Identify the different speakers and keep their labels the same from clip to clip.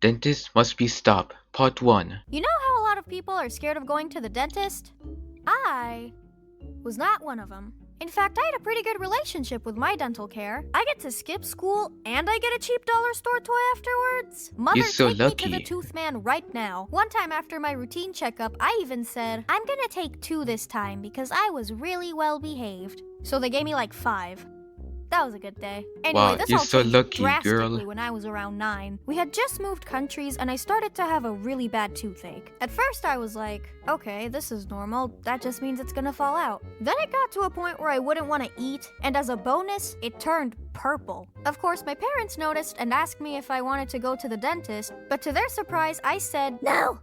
Speaker 1: Dentist must be stopped. Part 1.
Speaker 2: You know how a lot of people are scared of going to the dentist? I was not one of them. In fact, I had a pretty good relationship with my dental care. I get to skip school and I get a cheap dollar store toy afterwards. Mother,
Speaker 1: You're so
Speaker 2: take me
Speaker 1: lucky.
Speaker 2: to the tooth man right now. One time after my routine checkup, I even said, I'm gonna take 2 this time because I was really well behaved. So they gave me like 5. That was a good day. Anyway,
Speaker 1: Wow,
Speaker 2: this
Speaker 1: you're
Speaker 2: all
Speaker 1: so
Speaker 2: changed
Speaker 1: lucky,
Speaker 2: drastically
Speaker 1: girl.
Speaker 2: when I was around 9. We had just moved countries and I started to have a really bad toothache. At first I was like, okay, this is normal. That just means it's gonna fall out. Then it got to a point where I wouldn't want to eat, and as a bonus, it turned purple. Of course, my parents noticed and asked me if I wanted to go to the dentist, but to their surprise, I said, no.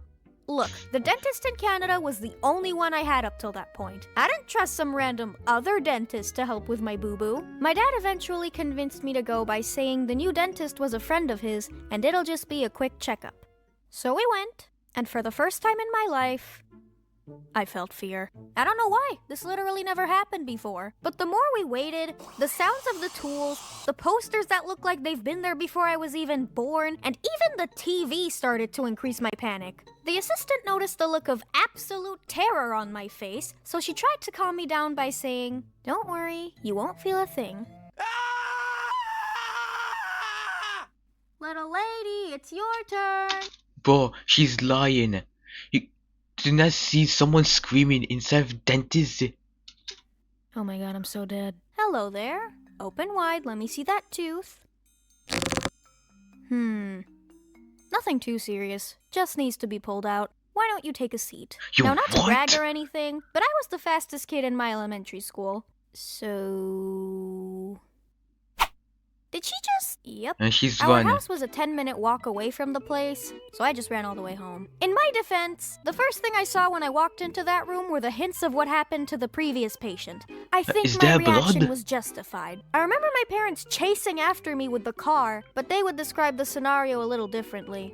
Speaker 2: Look, the dentist in Canada was the only one I had up till that point. I didn't trust some random other dentist to help with my boo-boo. My dad eventually convinced me to go by saying the new dentist was a friend of his and it'll just be a quick checkup. So we went, and for the first time in my life, I felt fear. I don't know why. This literally never happened before. But the more we waited, the sounds of the tools, the posters that looked like they've been there before I was even born, and even the TV started to increase my panic. The assistant noticed the look of absolute terror on my face, so she tried to calm me down by saying, don't worry, you won't feel a thing. Little lady, it's your turn.
Speaker 1: Bro, she's lying. You do not see someone screaming inside of dentist.
Speaker 2: Oh my god, I'm so dead. Hello there. Open wide, let me see that tooth. Nothing too serious. Just needs to be pulled out. Why don't you take a seat?
Speaker 1: You
Speaker 2: Now, not to
Speaker 1: what?
Speaker 2: brag or anything, but I was the fastest kid in my elementary school. So... Did she just... Yep.
Speaker 1: And she's
Speaker 2: Our
Speaker 1: run.
Speaker 2: house was a 10-minute walk away from the place, so I just ran all the way home. In my defense, the first thing I saw when I walked into that room were the hints of what happened to the previous patient. I think
Speaker 1: Is
Speaker 2: my
Speaker 1: there
Speaker 2: reaction
Speaker 1: blood?
Speaker 2: was justified. I remember my parents chasing after me with the car, but they would describe the scenario a little differently.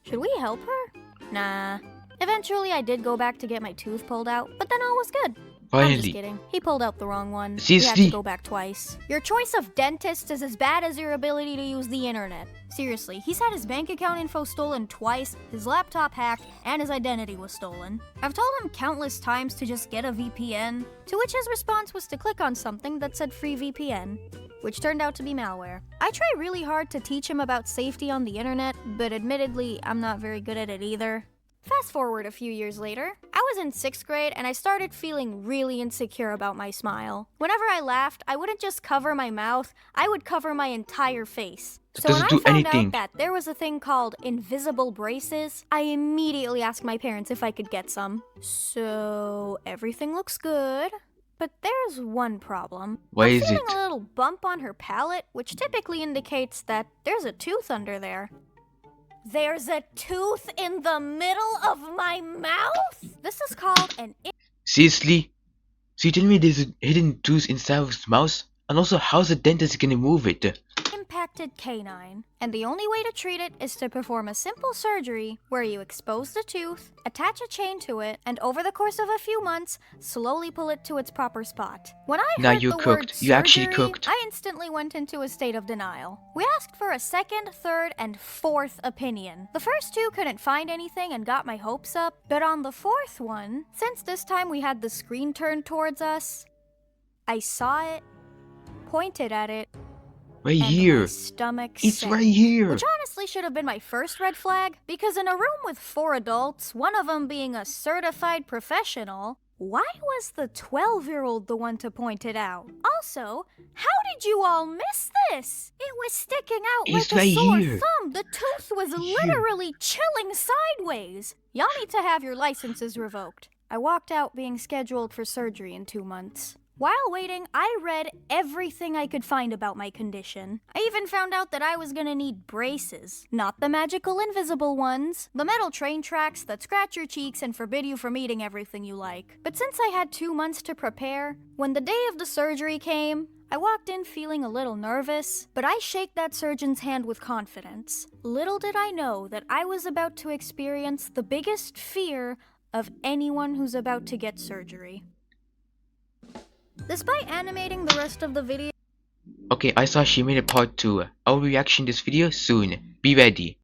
Speaker 2: Should we help her? Nah. Eventually, I did go back to get my tooth pulled out, but then all was good. I'm just
Speaker 1: Finally.
Speaker 2: kidding. He pulled out the wrong one. We had
Speaker 1: Seriously?
Speaker 2: to go back twice. Your choice of dentist is as bad as your ability to use the internet. Seriously, he's had his bank account info stolen twice, his laptop hacked, and his identity was stolen. I've told him countless times to just get a VPN, to which his response was to click on something that said free VPN, which turned out to be malware. I try really hard to teach him about safety on the internet, but admittedly, I'm not very good at it either. Fast forward a few years later, I was in 6th grade and I started feeling really insecure about my smile. Whenever I laughed, I wouldn't just cover my mouth, I would cover my entire face.
Speaker 1: That
Speaker 2: So when I
Speaker 1: doesn't do
Speaker 2: found
Speaker 1: anything.
Speaker 2: out that there was a thing called invisible braces, I immediately asked my parents if I could get some. So everything looks good. But there's one problem.
Speaker 1: What
Speaker 2: I'm
Speaker 1: is
Speaker 2: feeling
Speaker 1: it?
Speaker 2: a little bump on her palate, which typically indicates that there's a tooth under there. There's a tooth in the middle of my mouth? This is called an
Speaker 1: Seriously? So you tell me there's a hidden tooth inside of his mouth? And also, how's the dentist gonna move it?
Speaker 2: impacted canine. And the only way to treat it is to perform a simple surgery where you expose the tooth, attach a chain to it, and over the course of a few months, slowly pull it to its proper spot. When I
Speaker 1: Now
Speaker 2: heard
Speaker 1: you
Speaker 2: the
Speaker 1: cooked.
Speaker 2: word
Speaker 1: You actually
Speaker 2: surgery,
Speaker 1: cooked.
Speaker 2: I instantly went into a state of denial. We asked for a 2nd, 3rd, and 4th opinion. The first 2 couldn't find anything and got my hopes up, but on the 4th one, since this time we had the screen turned towards us, I saw it, pointed at it,
Speaker 1: Right
Speaker 2: and my
Speaker 1: here.
Speaker 2: stomach
Speaker 1: It's
Speaker 2: sank.
Speaker 1: right here.
Speaker 2: Which honestly should have been my first red flag, because in a room with 4 adults, one of them being a certified professional, why was the 12-year-old the one to point it out? Also, how did you all miss this? It was sticking out
Speaker 1: It's
Speaker 2: like a
Speaker 1: right
Speaker 2: sore
Speaker 1: here.
Speaker 2: thumb. The tooth was literally chilling sideways. Y'all need to have your licenses revoked. I walked out being scheduled for surgery in 2 months. While waiting, I read everything I could find about my condition. I even found out that I was gonna need braces. Not the magical invisible ones. The metal train tracks that scratch your cheeks and forbid you from eating everything you like. But since I had 2 months to prepare, when the day of the surgery came, I walked in feeling a little nervous, but I shake that surgeon's hand with confidence. Little did I know that I was about to experience the biggest fear of anyone who's about to get surgery. Despite animating the rest of the video,
Speaker 1: Okay, I saw she made a part 2. I'll reaction this video soon. Be ready.